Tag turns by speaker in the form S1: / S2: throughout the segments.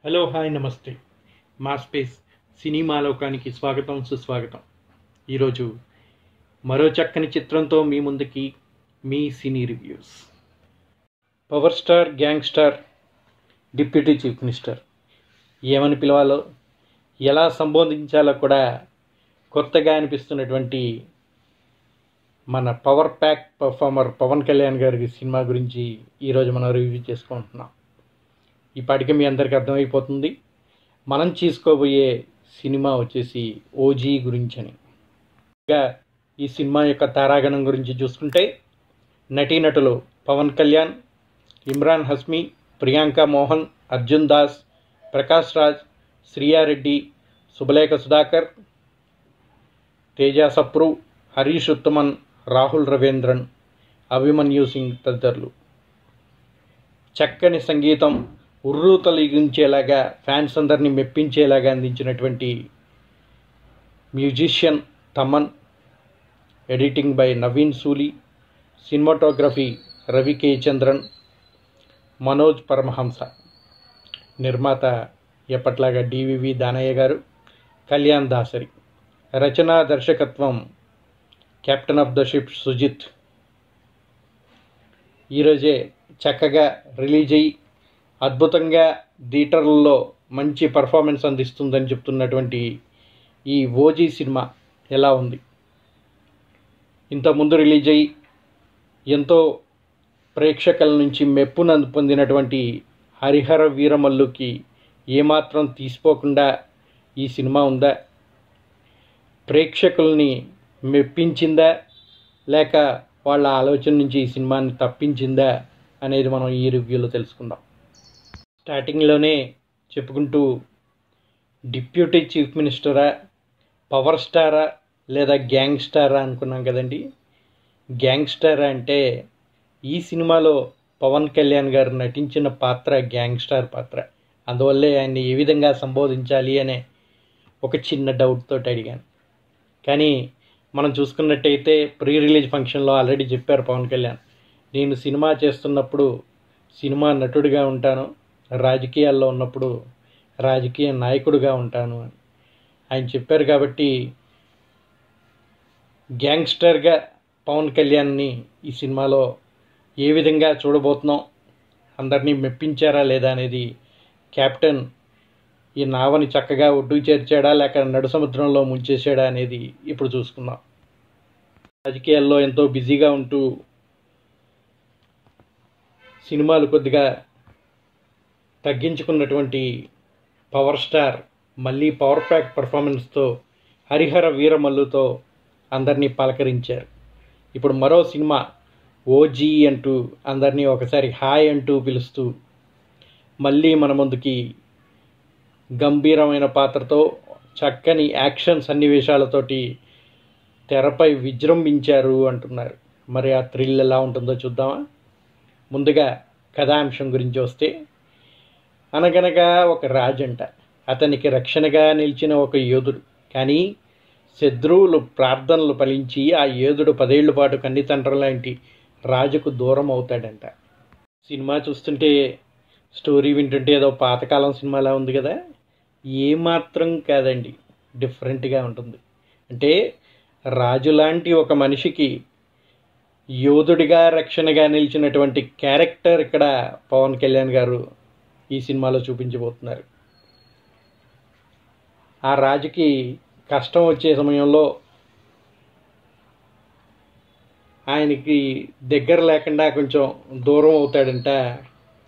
S1: Hello hi నమస్తే. మా space cinema లోకానికి స్వాగతం సుస్వాగతం. ఈరోజు మరో చక్కని చిత్రంతో మీ ముందుకి మీ cine reviews. Power star, gangster, deputy chief minister ఏమని పిలవాలో, ఎలా సంబోధించాలో కూడా కొత్తగా అనిపిస్తున్నటువంటి మన power pack performer Pawan Kalyan గారి సినిమా గురించి ఈరోజు మనం రివ్యూ చేసుకుంటున్నాం. ఇప్పటికే మీ అందరికీ అర్థమైపోతుంది మనం చేసుకోబోయే సినిమా వచ్చేసి ఓజీ గురించి అని. ఇంకా ఈ సినిమా యొక్క తారాగణం గురించి చూసుకుంటే నటీనటులు పవన్ కళ్యాణ్, ఇమ్రాన్ హస్మీ, ప్రియాంక మోహన్, అర్జున్ దాస్, ప్రకాష్ రాజ్, శ్రీయారెడ్డి, శుభలేఖ సుధాకర్, తేజ సప్రు, హరీష్ ఉత్తమన్, రాహుల్ రవీంద్రన్, అభిమన్యు సింగ్ తదితరులు. చక్కని సంగీతం, ఉర్రూ తొలగించేలాగా ఫ్యాన్స్ అందరినీ మెప్పించేలాగా అందించినటువంటి musician Thaman, editing by Naveen Sooli, cinematography Ravi K Chandran, Manoj Paramahamsa, నిర్మాత ఎప్పట్లాగా డివివి దానయ్య గారు, కళ్యాణ్ దాసరి, రచనా దర్శకత్వం captain of the ship Sujith. ఈరోజే చక్కగా రిలీజ్ అయ్యి అద్భుతంగా థియేటర్లలో మంచి పర్ఫార్మెన్స్ అందిస్తుందని చెప్తున్నటువంటి ఈ ఓజీ సినిమా ఎలా ఉంది? ఇంతకుముందు రిలీజ్ అయ్యి ఎంతో ప్రేక్షకుల నుంచి మెప్పును పొందినటువంటి హరిహర వీరమల్లుకి ఏమాత్రం తీసిపోకుండా ఈ సినిమా ఉందా? ప్రేక్షకుల్ని మెప్పించిందా లేక వాళ్ళ ఆలోచన నుంచి ఈ సినిమాని తప్పించిందా అనేది మనం ఈ రివ్యూలో తెలుసుకుందాం. స్టార్టింగ్లోనే చెప్పుకుంటూ డిప్యూటీ చీఫ్ మినిస్టరా, పవర్ స్టారా లేదా గ్యాంగ్స్టారా అనుకున్నాం కదండి. గ్యాంగ్స్టార్ అంటే ఈ సినిమాలో పవన్ కళ్యాణ్ గారు నటించిన పాత్ర గ్యాంగ్స్టార్ పాత్ర. అందువల్లే ఆయన్ని ఏ విధంగా సంబోధించాలి అనే ఒక చిన్న డౌట్ తోటి అడిగాను. కానీ మనం చూసుకున్నట్టయితే ప్రీ రిలీజ్ ఫంక్షన్లో ఆల్రెడీ చెప్పారు పవన్ కళ్యాణ్, నేను సినిమా చేస్తున్నప్పుడు సినిమా నటుడిగా ఉంటాను, రాజకీయాల్లో ఉన్నప్పుడు రాజకీయ నాయకుడిగా ఉంటాను అని ఆయన చెప్పారు. కాబట్టి గ్యాంగ్స్టర్గా పవన్ కళ్యాణ్ని ఈ సినిమాలో ఏ విధంగా చూడబోతున్నాం, అందరినీ మెప్పించారా లేదా అనేది, కెప్టెన్ ఈ నావని చక్కగా ఒడ్డుకు చేర్చాడా లేక నడు సముద్రంలో ముంచేసాడా అనేది ఇప్పుడు చూసుకుందాం. రాజకీయాల్లో ఎంతో బిజీగా ఉంటూ సినిమాలు కొద్దిగా తగ్గించుకున్నటువంటి పవర్ స్టార్ మళ్ళీ పవర్ ప్యాక్ పర్ఫార్మెన్స్తో హరిహర వీరమల్లుతో అందరినీ పలకరించారు. ఇప్పుడు మరో సినిమా ఓజీ అంటూ అందరినీ ఒకసారి హాయ్ అంటూ పిలుస్తూ మళ్ళీ మన ముందుకి గంభీరమైన పాత్రతో చక్కని యాక్షన్ సన్నివేశాలతోటి తెరపై విజృంభించారు అంటున్నారు. మరి ఆ థ్రిల్ ఎలా ఉంటుందో చూద్దామా. ముందుగా కథాంశం గురించి వస్తే, అనగనగా ఒక రాజంట, అతనికి రక్షణగా నిలిచిన ఒక యోధుడు. కానీ శత్రువులు ప్రార్థనలు ఫలించి ఆ యోధుడు 10 ఏళ్ల పాటు కన్నితండ్రులాంటి రాజుకు దూరం అవుతాడంట. సినిమా చూస్తుంటే, స్టోరీ వింటుంటే ఏదో పాతకాలం సినిమాలా ఉంది కదా. ఏమాత్రం కాదండి, డిఫరెంట్గా ఉంటుంది. అంటే రాజు లాంటి ఒక మనిషికి యోధుడిగా రక్షణగా నిలిచినటువంటి క్యారెక్టర్ ఇక్కడ పవన్ కళ్యాణ్ గారు ఈ సినిమాలో చూపించబోతున్నారు. ఆ రాజుకి కష్టం వచ్చే సమయంలో ఆయనకి దగ్గర లేకుండా కొంచెం దూరం అవుతాడంట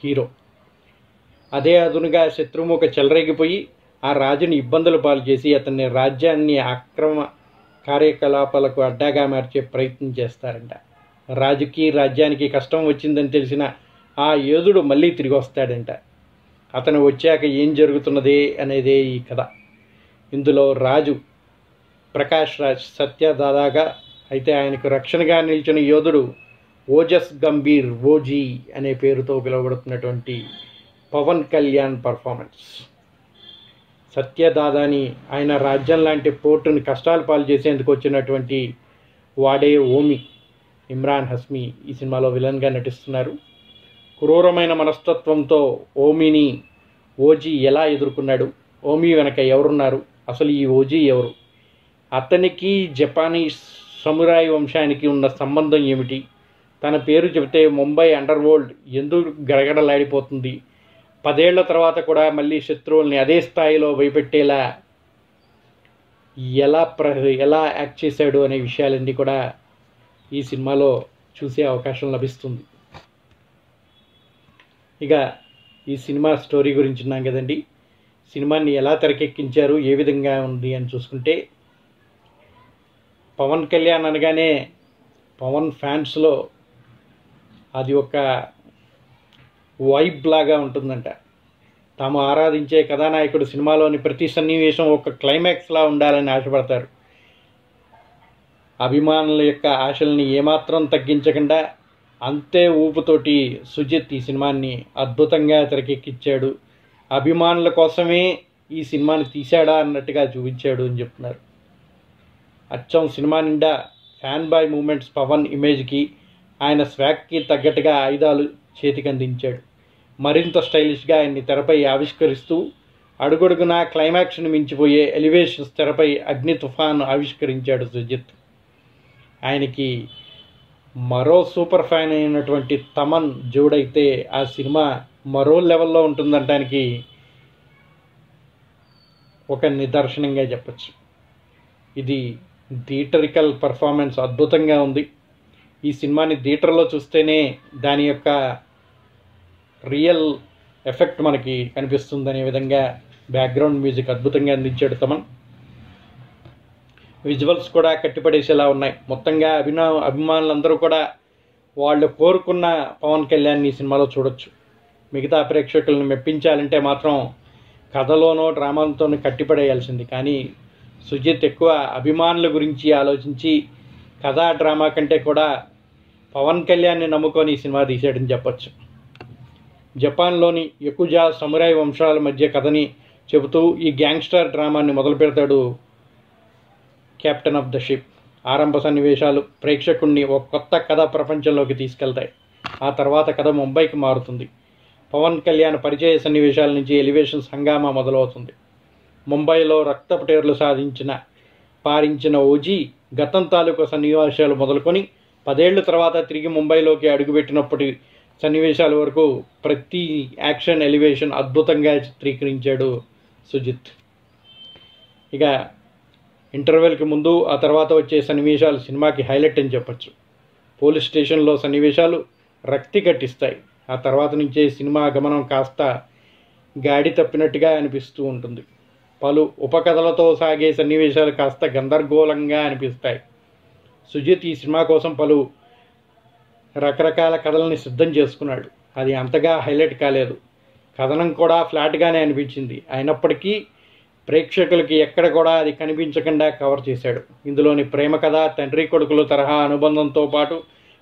S1: హీరో. అదే అదునుగా శత్రుముఖ చెలరేగిపోయి ఆ రాజుని ఇబ్బందులు పాలు చేసి అతన్ని రాజ్యాన్ని అక్రమ కార్యకలాపాలకు అడ్డాగా మార్చే ప్రయత్నం చేస్తారంట. రాజుకి రాజ్యానికి కష్టం వచ్చిందని తెలిసిన ఆ యోధుడు మళ్ళీ తిరిగి వస్తాడంట. అతను వచ్చాక ఏం జరుగుతున్నదే అనేదే ఈ కథ. ఇందులో రాజు ప్రకాష్ రాజ్ సత్యదాదాగా, అయితే ఆయనకు రక్షణగా నిలిచిన యోధుడు ఓజస్ గంభీర్, ఓజీ అనే పేరుతో పిలువబడుతున్నటువంటి పవన్ కళ్యాణ్ పర్ఫార్మెన్స్. సత్యదాదాని ఆయన రాజ్యం లాంటి పోర్టుని కష్టాలు పాలు చేసేందుకు వచ్చినటువంటి వాడే ఓమి, ఇమ్రాన్ హస్మీ ఈ సినిమాలో విలన్గా నటిస్తున్నారు. క్రూరమైన మనస్తత్వంతో ఓమిని ఓజీ ఎలా ఎదుర్కొన్నాడు, ఓమీ వెనక ఎవరున్నారు, అసలు ఈ ఓజీ ఎవరు, అతనికి జపానీస్ సమురాయ్ వంశానికి ఉన్న సంబంధం ఏమిటి, తన పేరు చెబితే ముంబై అండర్ వరల్డ్ ఎందుకు గడగడలాడిపోతుంది, 10 ఏళ్ల తర్వాత కూడా మళ్ళీ శత్రువుల్ని అదే స్థాయిలో భయపెట్టేలా ఎలా యాక్ట్ చేశాడు అనే విషయాలన్నీ కూడా ఈ సినిమాలో చూసే అవకాశం లభిస్తుంది. ఇక ఈ సినిమా స్టోరీ గురించి ఉన్నాం కదండి. సినిమాని ఎలా తెరకెక్కించారు, ఏ విధంగా ఉంది అని చూసుకుంటే, పవన్ కళ్యాణ్ అనగానే పవన్ ఫ్యాన్స్లో అది ఒక వైబ్ లాగా ఉంటుందంట. తాము ఆరాధించే కథానాయకుడు సినిమాలోని ప్రతి సన్నివేశం ఒక క్లైమాక్స్లా ఉండాలని ఆశపడతారు. అభిమానుల యొక్క ఆశల్ని ఏమాత్రం తగ్గించకుండా అంతే ఊపుతోటి సుజిత్ ఈ సినిమాని అద్భుతంగా తెరకెక్కించాడు. అభిమానుల కోసమే ఈ సినిమాని తీశాడా అన్నట్టుగా చూపించాడు అని చెప్తున్నారు. అచ్చం సినిమా నిండా ఫ్యాన్ బాయ్ మూమెంట్స్. పవన్ ఇమేజ్కి, ఆయన స్వాగ్కి తగ్గట్టుగా ఆయుధాలు చేతికి అందించాడు. మరింత స్టైలిష్గా ఆయన్ని తెరపై ఆవిష్కరిస్తూ అడుగడుగునా క్లైమాక్స్ను మించిపోయే ఎలివేషన్స్ తెరపై అగ్ని తుఫాన్ ఆవిష్కరించాడు సుజిత్. ఆయనకి మరో సూపర్ ఫ్యాన్ అయినటువంటి తమన్ జోడైతే ఆ సినిమా మరో లెవెల్లో ఉంటుందనడానికి ఒక నిదర్శనంగా చెప్పచ్చు. ఇది థియేటరికల్ పర్ఫార్మెన్స్ అద్భుతంగా ఉంది. ఈ సినిమాని థియేటర్లో చూస్తేనే దాని యొక్క రియల్ ఎఫెక్ట్ మనకి కనిపిస్తుందనే విధంగా బ్యాక్గ్రౌండ్ మ్యూజిక్ అద్భుతంగా అందించాడు తమన్. విజువల్స్ కూడా కట్టిపడేసేలా ఉన్నాయి. మొత్తంగా అభిమానులందరూ కూడా వాళ్ళు కోరుకున్న పవన్ కళ్యాణ్ ఈ సినిమాలో చూడొచ్చు. మిగతా ప్రేక్షకులను మెప్పించాలంటే మాత్రం కథలోనో డ్రామాలతోనో కట్టిపడేయాల్సింది. కానీ సుజిత్ ఎక్కువ అభిమానుల గురించి ఆలోచించి కథా డ్రామా కంటే కూడా పవన్ కళ్యాణ్ని నమ్ముకొని ఈ సినిమా తీసాడని చెప్పచ్చు. జపాన్లోని యకుజా సమురాయ్ వంశాల మధ్య కథని చెబుతూ ఈ గ్యాంగ్స్టర్ డ్రామాని మొదలు పెడతాడు కెప్టెన్ ఆఫ్ ద షిప్. ఆరంభ సన్నివేశాలు ప్రేక్షకుణ్ణి ఒక కొత్త కథ ప్రపంచంలోకి తీసుకెళ్తాయి. ఆ తర్వాత కథ ముంబైకి మారుతుంది. పవన్ కళ్యాణ్ పరిచయ సన్నివేశాల నుంచి ఎలివేషన్స్ హంగామా మొదలవుతుంది. ముంబైలో రక్తపటేర్లు పారించిన ఓజీ గతం తాలూకు సన్నివేశాలు మొదలుకొని 10 ఏళ్ల తర్వాత తిరిగి ముంబైలోకి అడుగుపెట్టినప్పటి సన్నివేశాల వరకు ప్రతి యాక్షన్ ఎలివేషన్ అద్భుతంగా చిత్రీకరించాడు సుజిత్. ఇక ఇంటర్వెల్కి ముందు ఆ తర్వాత వచ్చే సన్నివేశాలు సినిమాకి హైలైట్ అని చెప్పచ్చు. పోలీస్ స్టేషన్లో సన్నివేశాలు రక్తి కట్టిస్తాయి. ఆ తర్వాత నుంచే సినిమా గమనం కాస్త గాడి తప్పినట్టుగా అనిపిస్తూ ఉంటుంది. పలు ఉపకథలతో సాగే సన్నివేశాలు కాస్త గందరగోళంగా అనిపిస్తాయి. సుజిత్ ఈ సినిమా కోసం పలు రకరకాల కథలని సిద్ధం చేసుకున్నాడు. అది అంతగా హైలైట్ కాలేదు. కథనం కూడా ఫ్లాట్గానే అనిపించింది. అయినప్పటికీ ప్రేక్షకులకి ఎక్కడ కూడా అది కనిపించకుండా కవర్ చేశాడు. ఇందులోని ప్రేమ కథ, తండ్రి కొడుకులు తరహా అనుబంధంతో పాటు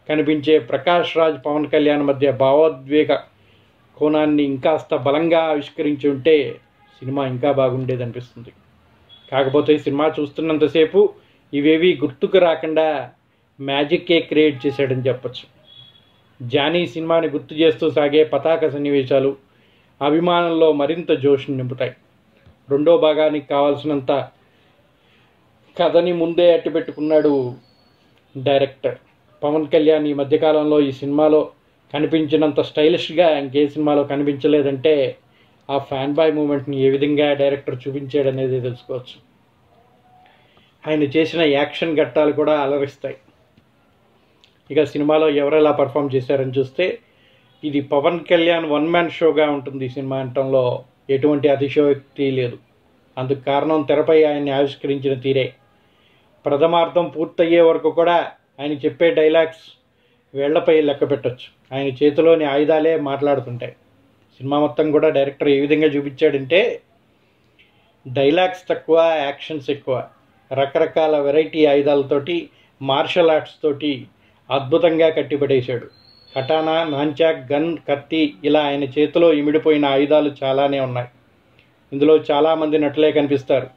S1: కనిపించే ప్రకాష్ రాజ్ పవన్ కళ్యాణ్ మధ్య భావోద్వేగ కోణాన్ని ఇంకాస్త బలంగా ఆవిష్కరించి ఉంటే సినిమా ఇంకా బాగుండేది అనిపిస్తుంది. కాకపోతే సినిమా చూస్తున్నంతసేపు ఇవేవి గుర్తుకు రాకుండా మ్యాజిక్కే క్రియేట్ చేశాడని చెప్పచ్చు. జానీ సినిమాని గుర్తు చేస్తూ సాగే పతాక సన్నివేశాలు అభిమానంలో మరింత జోష్ని నింపుతాయి. రెండో భాగానికి కావాల్సినంత కథని ముందే అట్టిపెట్టుకున్నాడు డైరెక్టర్. పవన్ కళ్యాణ్ ఈ మధ్యకాలంలో ఈ సినిమాలో కనిపించినంత స్టైలిష్గా ఇంకే సినిమాలో కనిపించలేదంటే ఆ ఫ్యాన్ బాయ్ మూమెంట్ని ఏ విధంగా డైరెక్టర్ చూపించాడనేది తెలుసుకోవచ్చు. ఆయన చేసిన యాక్షన్ ఘట్టాలు కూడా అలరిస్తాయి. ఇక సినిమాలో ఎవరెలా పర్ఫామ్ చేశారని చూస్తే ఇది పవన్ కళ్యాణ్ వన్ మ్యాన్ షోగా ఉంటుంది. ఈ సినిమా అంటంలో ఎటువంటి అతిశయోక్తి లేదు. అందుకు కారణం తెరపై ఆయన్ని ఆవిష్కరించిన తీరే. ప్రథమార్థం పూర్తయ్యే వరకు కూడా ఆయన చెప్పే డైలాగ్స్ వేళ్లపై లెక్క పెట్టచ్చు. ఆయన చేతిలోని ఆయుధాలే మాట్లాడుతుంటాయి. సినిమా మొత్తం కూడా డైరెక్టర్ ఏ విధంగా చూపించాడంటే డైలాగ్స్ తక్కువ, యాక్షన్స్ ఎక్కువ. రకరకాల వెరైటీ ఆయుధాలతోటి, మార్షల్ ఆర్ట్స్ తోటి అద్భుతంగా కట్టిపడేశాడు. కటానా, నాంచాక్, గన్, కత్తి ఇలా ఆయన చేతిలో ఇమిడిపోయిన ఆయుధాలు చాలానే ఉన్నాయి. ఇందులో చాలామంది నటులే కనిపిస్తారు.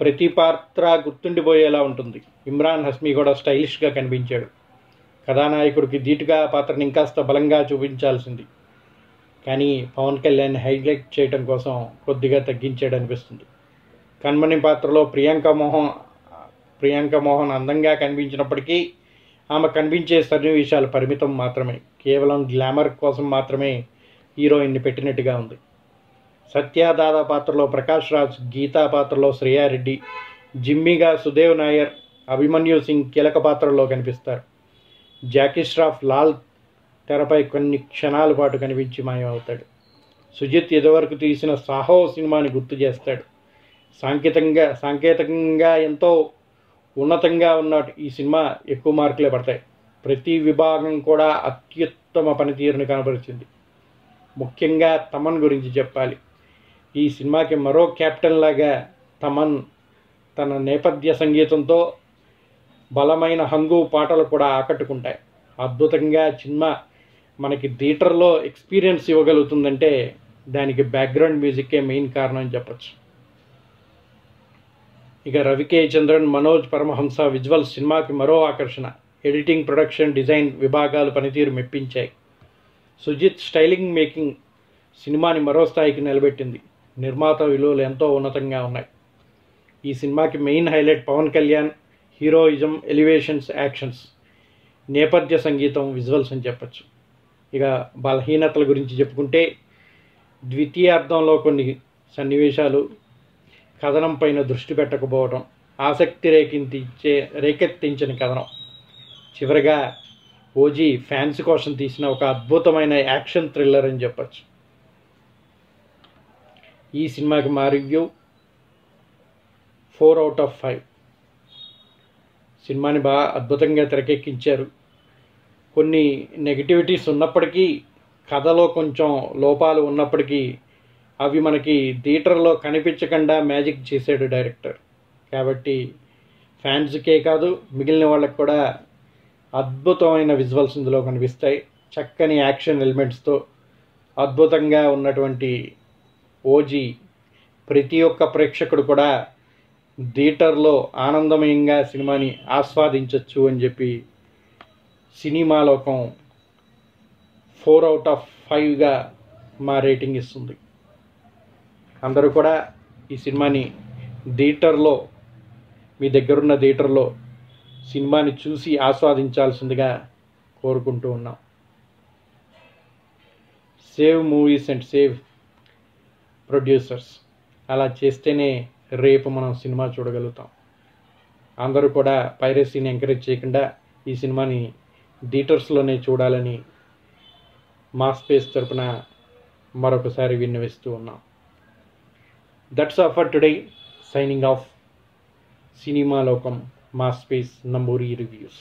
S1: ప్రతి పాత్ర గుర్తుండిపోయేలా ఉంటుంది. ఇమ్రాన్ హస్మీ కూడా స్టైలిష్గా కనిపించాడు. కథానాయకుడికి ధీటుగా పాత్రని ఇంకాస్త బలంగా చూపించాల్సింది. కానీ పవన్ కళ్యాణ్ హైలైట్ చేయడం కోసం కొద్దిగా తగ్గించాడు అనిపిస్తుంది. కన్మణి పాత్రలో ప్రియాంక మోహన్ అందంగా కనిపించినప్పటికీ ఆమె కనిపించే సన్నివేశాలు పరిమితం మాత్రమే. కేవలం గ్లామర్ కోసం మాత్రమే హీరోయిన్ని పెట్టినట్టుగా ఉంది. సత్యదాదా పాత్రలో ప్రకాష్ రాజ్, గీతా పాత్రలో శ్రేయారెడ్డి, జిమ్మీగా సుదేవ్ నాయర్, అభిమన్యు సింగ్ కీలక పాత్రల్లో కనిపిస్తారు. జాకీ ష్రాఫ్ లాల్ తెరపై కొన్ని క్షణాల పాటు కనిపించి మాయమవుతాడు. సుజిత్ ఇదివరకు తీసిన సాహో సినిమాని గుర్తు చేస్తాడు. సాంకేతికంగా ఎంతో ఉన్నతంగా ఉన్న ఈ సినిమా ఎక్కువ మార్కులే పడతాయి. ప్రతి విభాగం కూడా అత్యుత్తమ పనితీరుని కనబరిచింది. ముఖ్యంగా తమన్ గురించి చెప్పాలి. ఈ సినిమాకి మరో కెప్టెన్ లాగా తమన్ తన నేపథ్య సంగీతంతో బలమైన హంగు పాటలు కూడా ఆకట్టుకుంటాయి. అద్భుతంగా సినిమా మనకి థియేటర్లో ఎక్స్పీరియన్స్ ఇవ్వగలుగుతుందంటే దానికి బ్యాక్గ్రౌండ్ మ్యూజిక్కే మెయిన్ కారణం అని చెప్పచ్చు. ఇక రవికే చంద్రన్, మనోజ్ పరమహంస విజువల్స్ సినిమాకి మరో ఆకర్షణ. ఎడిటింగ్, ప్రొడక్షన్ డిజైన్ విభాగాలు పనితీరు మెప్పించాయి. సుజిత్ స్టైలింగ్ మేకింగ్ సినిమాని మరో స్థాయికి నిలబెట్టింది. నిర్మాత విలువలు ఎంతో ఉన్నతంగా ఉన్నాయి. ఈ సినిమాకి main highlight Pawan Kalyan heroism, elevations, actions, నేపథ్య సంగీతం, విజువల్స్ అని చెప్పచ్చు. ఇక బలహీనతల గురించి చెప్పుకుంటే ద్వితీయార్థంలో కొన్ని సన్నివేశాలు కథనం పైన దృష్టి పెట్టకపోవడం, ఆసక్తి రేకెత్తించిన కథనం. చివరిగా ఓజీ ఫ్యాన్స్ కోసం తీసిన ఒక అద్భుతమైన యాక్షన్ థ్రిల్లర్ అని చెప్పచ్చు. ఈ సినిమాకి మా రివ్యూ 4/5. సినిమాని బాగా అద్భుతంగా తెరకెక్కించారు. కొన్ని నెగిటివిటీస్ ఉన్నప్పటికీ, కథలో కొంచెం లోపాలు ఉన్నప్పటికీ అవి మనకి థియేటర్లో కనిపించకుండా మ్యాజిక్ చేశాడు డైరెక్టర్. కాబట్టి ఫ్యాన్స్కే కాదు మిగిలిన వాళ్ళకి కూడా అద్భుతమైన విజువల్స్ ఇందులో కనిపిస్తాయి. చక్కని యాక్షన్ ఎలిమెంట్స్తో అద్భుతంగా ఉన్నటువంటి ఓజీ ప్రతి ఒక్క ప్రేక్షకుడు కూడా థియేటర్లో ఆనందమయంగా సినిమాని ఆస్వాదించవచ్చు అని చెప్పి సినిమా లోకం 4/5గా మా రేటింగ్ ఇస్తుంది. అందరూ కూడా ఈ సినిమాని థియేటర్లో, మీ దగ్గరున్న థియేటర్లో సినిమాని చూసి ఆస్వాదించాల్సిందిగా కోరుకుంటూ ఉన్నాం. Save movies and save producers. అలా చేస్తేనే రేపు మనం సినిమా చూడగలుగుతాం. అందరూ కూడా పైరసీని ఎంకరేజ్ చేయకుండా ఈ సినిమాని థియేటర్స్లోనే చూడాలని మా స్పేస్ తరపున మరొకసారి విన్నవిస్తూ ఉన్నాం. That's all for today. Signing off. Cinema లోకం, మా స్పేస్, నంబూరి రివ్యూస్.